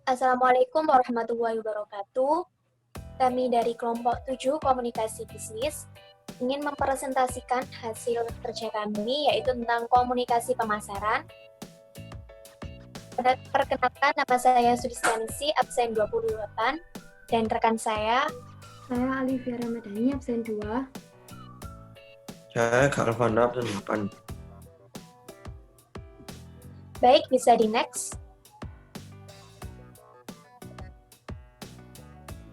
Assalamualaikum warahmatullahi wabarakatuh. Kami dari kelompok 7 Komunikasi Bisnis ingin mempresentasikan hasil kerja kami, yaitu tentang komunikasi pemasaran. Perkenalkan, nama saya Sulistianingsih, absen 28, dan rekan saya Alivia Ramadhani, absen 2. Saya Kak Alvanda, absen 8. Baik, bisa di next.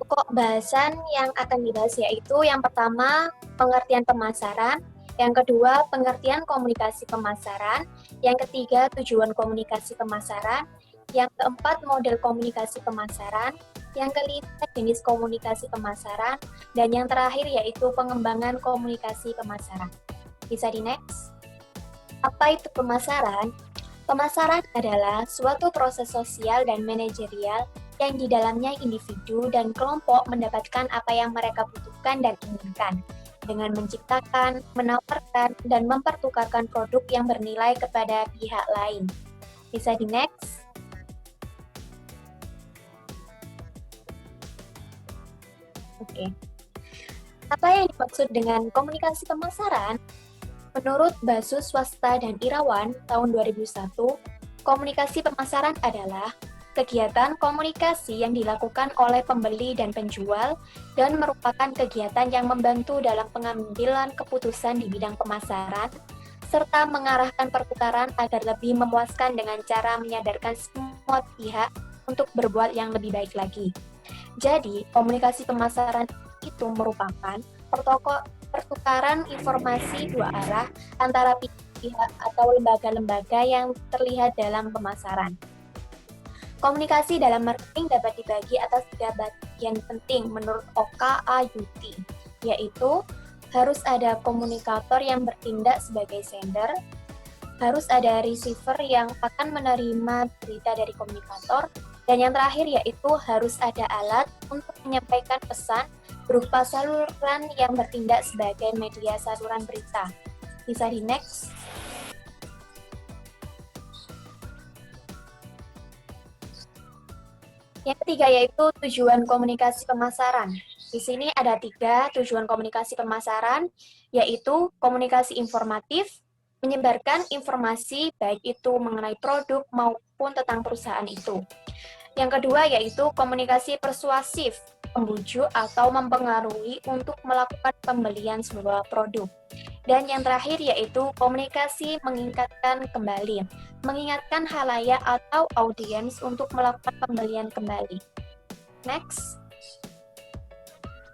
Pokok bahasan yang akan dibahas yaitu yang pertama, pengertian pemasaran, yang kedua, pengertian komunikasi pemasaran, yang ketiga, tujuan komunikasi pemasaran, yang keempat, model komunikasi pemasaran, yang kelima, jenis komunikasi pemasaran, dan yang terakhir yaitu pengembangan komunikasi pemasaran. Bisa di next. Apa itu pemasaran? Pemasaran adalah suatu proses sosial dan manajerial yang di dalamnya individu dan kelompok mendapatkan apa yang mereka butuhkan dan inginkan, dengan menciptakan, menawarkan, dan mempertukarkan produk yang bernilai kepada pihak lain. Bisa di next. Oke. Apa yang dimaksud dengan komunikasi pemasaran? Menurut Basus Swasta dan Irawan tahun 2001, komunikasi pemasaran adalah kegiatan komunikasi yang dilakukan oleh pembeli dan penjual dan merupakan kegiatan yang membantu dalam pengambilan keputusan di bidang pemasaran serta mengarahkan pertukaran agar lebih memuaskan dengan cara menyadarkan semua pihak untuk berbuat yang lebih baik lagi. Jadi, komunikasi pemasaran itu merupakan pertukaran informasi dua arah antara pihak atau lembaga-lembaga yang terlihat dalam pemasaran. Komunikasi dalam marketing dapat dibagi atas 3 bagian penting menurut OKAUT, yaitu harus ada komunikator yang bertindak sebagai sender, harus ada receiver yang akan menerima berita dari komunikator, dan yang terakhir yaitu harus ada alat untuk menyampaikan pesan berupa saluran yang bertindak sebagai media saluran berita. Bisa di next. Yang ketiga yaitu tujuan komunikasi pemasaran. Di sini ada 3 tujuan komunikasi pemasaran, yaitu komunikasi informatif, menyebarkan informasi baik itu mengenai produk maupun tentang perusahaan itu. Yang kedua yaitu komunikasi persuasif, membujuk atau mempengaruhi untuk melakukan pembelian sebuah produk. Dan yang terakhir yaitu komunikasi mengingatkan kembali, mengingatkan halayak atau audiens untuk melakukan pembelian kembali. Next.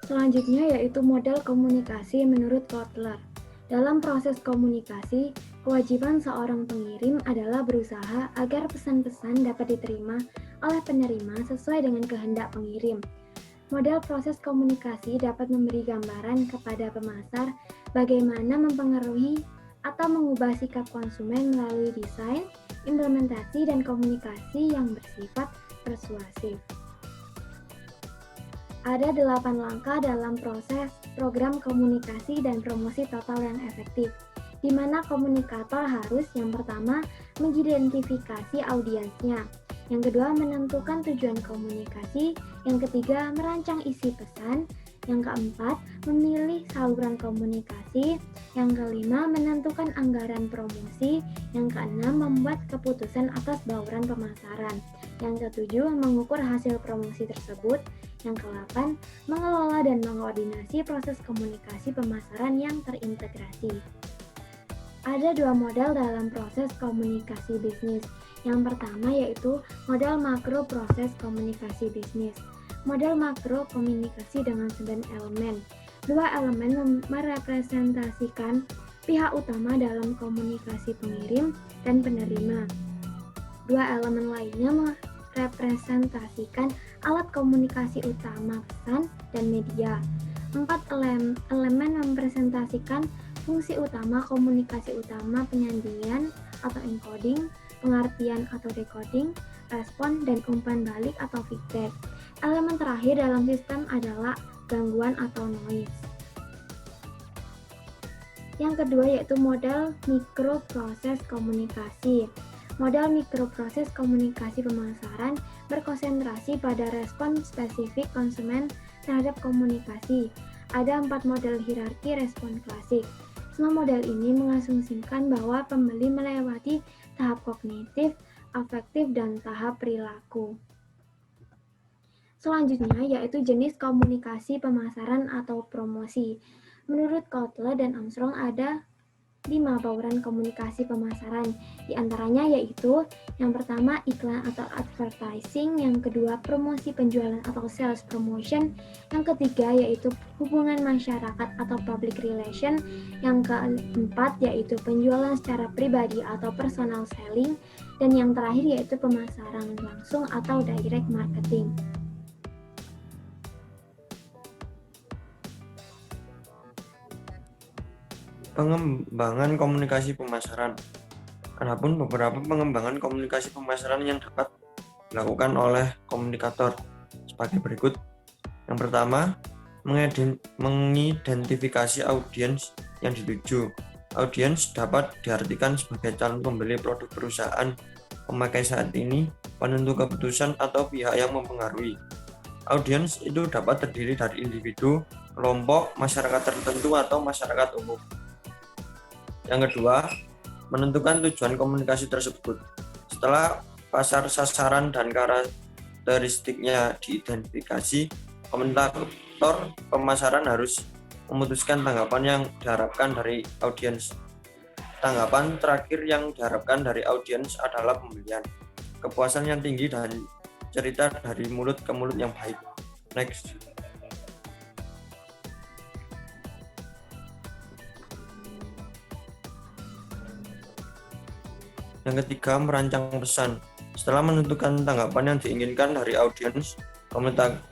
Selanjutnya yaitu model komunikasi menurut Kotler. Dalam proses komunikasi, kewajiban seorang pengirim adalah berusaha agar pesan-pesan dapat diterima oleh penerima sesuai dengan kehendak pengirim. Model proses komunikasi dapat memberi gambaran kepada pemasar bagaimana mempengaruhi atau mengubah sikap konsumen melalui desain, implementasi, dan komunikasi yang bersifat persuasif. Ada 8 langkah dalam proses program komunikasi dan promosi total yang efektif, di mana komunikator harus yang pertama mengidentifikasi audiensnya, yang kedua menentukan tujuan komunikasi, yang ketiga merancang isi pesan, yang keempat memilih saluran komunikasi, yang kelima menentukan anggaran promosi, yang keenam membuat keputusan atas bauran pemasaran, yang ketujuh mengukur hasil promosi tersebut, yang ke-8 mengelola dan mengkoordinasi proses komunikasi pemasaran yang terintegrasi. Ada 2 model dalam proses komunikasi bisnis. Yang pertama yaitu model makro proses komunikasi bisnis. Model makro komunikasi dengan 9 elemen. 2 elemen merepresentasikan pihak utama dalam komunikasi pengirim dan penerima. 2 elemen lainnya merepresentasikan alat komunikasi utama pesan dan media. 4 elemen mempresentasikan fungsi utama komunikasi utama penyajian atau encoding, pengertian atau decoding, respon, dan umpan balik atau feedback. Elemen terakhir dalam sistem adalah gangguan atau noise. Yang kedua yaitu model mikro proses komunikasi. Model mikroproses komunikasi pemasaran berkonsentrasi pada respon spesifik konsumen terhadap komunikasi. Ada 4 model hierarki respon klasik. Semua model ini mengasumsikan bahwa pembeli melewati tahap kognitif, afektif, dan tahap perilaku. Selanjutnya yaitu jenis komunikasi pemasaran atau promosi. Menurut Kotler dan Armstrong ada 5 bauran komunikasi pemasaran. Di antaranya yaitu yang pertama iklan atau advertising, yang kedua promosi penjualan atau sales promotion, yang ketiga yaitu hubungan masyarakat atau public relation, yang keempat yaitu penjualan secara pribadi atau personal selling, dan yang terakhir yaitu pemasaran langsung atau direct marketing. Pengembangan komunikasi pemasaran. Adapun beberapa pengembangan komunikasi pemasaran yang dapat dilakukan oleh komunikator sebagai berikut. Yang pertama, mengidentifikasi audiens yang dituju. Audiens dapat diartikan sebagai calon pembeli produk perusahaan pemakai saat ini, penentu keputusan, atau pihak yang mempengaruhi. Audiens itu dapat terdiri dari individu, kelompok, masyarakat tertentu, atau masyarakat umum. Yang kedua, menentukan tujuan komunikasi tersebut. Setelah pasar sasaran dan karakteristiknya diidentifikasi, komunikator pemasaran harus memutuskan tanggapan yang diharapkan dari audiens. Tanggapan terakhir yang diharapkan dari audiens adalah pembelian, kepuasan yang tinggi, dan cerita dari mulut ke mulut yang baik. Next. Yang ketiga, merancang pesan. Setelah menentukan tanggapan yang diinginkan dari audiens,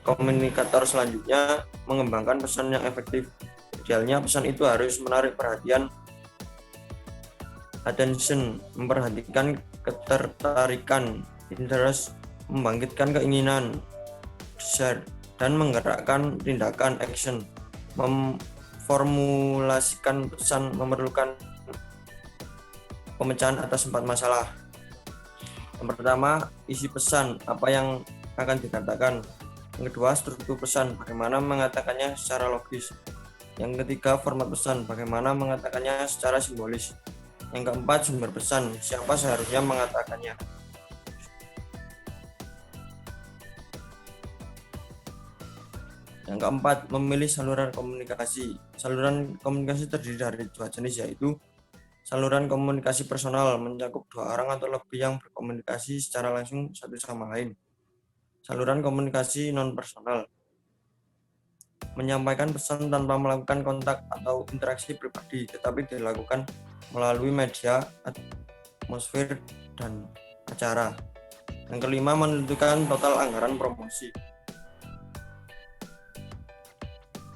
komunikator selanjutnya mengembangkan pesan yang efektif. Idealnya pesan itu harus menarik perhatian, attention, memperhatikan ketertarikan, interest, membangkitkan keinginan, desire, dan menggerakkan tindakan, action. Memformulasikan pesan memerlukan pemecahan atas 4 masalah. Yang pertama, isi pesan, apa yang akan dikatakan. Yang kedua, struktur pesan, bagaimana mengatakannya secara logis. Yang ketiga, format pesan, bagaimana mengatakannya secara simbolis. Yang keempat, sumber pesan, siapa seharusnya mengatakannya. Yang keempat, memilih saluran komunikasi. Saluran komunikasi terdiri dari 2 jenis, yaitu saluran komunikasi personal, mencakup 2 orang atau lebih yang berkomunikasi secara langsung satu sama lain. Saluran komunikasi non-personal, menyampaikan pesan tanpa melakukan kontak atau interaksi pribadi, tetapi dilakukan melalui media, atmosfer, dan acara. Yang kelima, menentukan total anggaran promosi.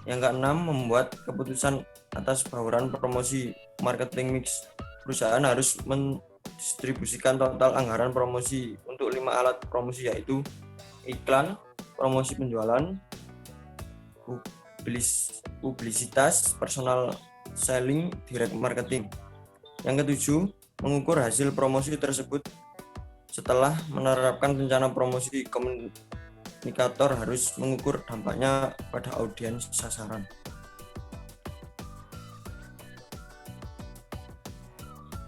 Yang keenam, membuat keputusan atas bauran promosi, marketing mix. Perusahaan harus mendistribusikan total anggaran promosi untuk 5 alat promosi, yaitu iklan, promosi penjualan, publisitas, personal selling, direct marketing. Yang ketujuh, mengukur hasil promosi tersebut. Setelah menerapkan rencana promosi, komunikator harus mengukur dampaknya pada audiens sasaran.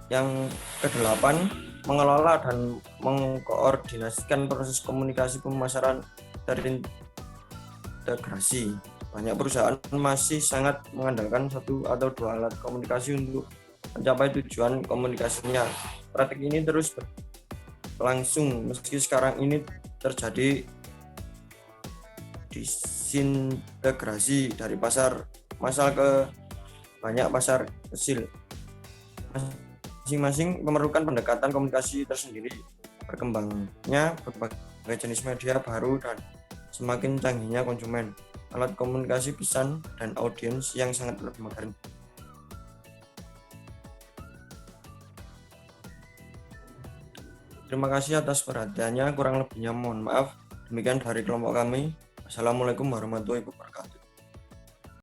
Yang kedelapan, mengelola dan mengkoordinasikan proses komunikasi pemasaran terintegrasi. Banyak perusahaan masih sangat mengandalkan 1 atau 2 alat komunikasi untuk mencapai tujuan komunikasinya. Praktik ini terus berlangsung meski sekarang ini terjadi disintegrasi dari pasar massal ke banyak pasar kecil. Masing-masing memerlukan pendekatan komunikasi tersendiri. Berkembangnya berbagai jenis media baru dan semakin canggihnya konsumen, alat komunikasi pesan, dan audiens yang sangat modern. Terima kasih atas perhatiannya, kurang lebihnya mohon maaf. Demikian dari kelompok kami. Assalamualaikum warahmatullahi wabarakatuh.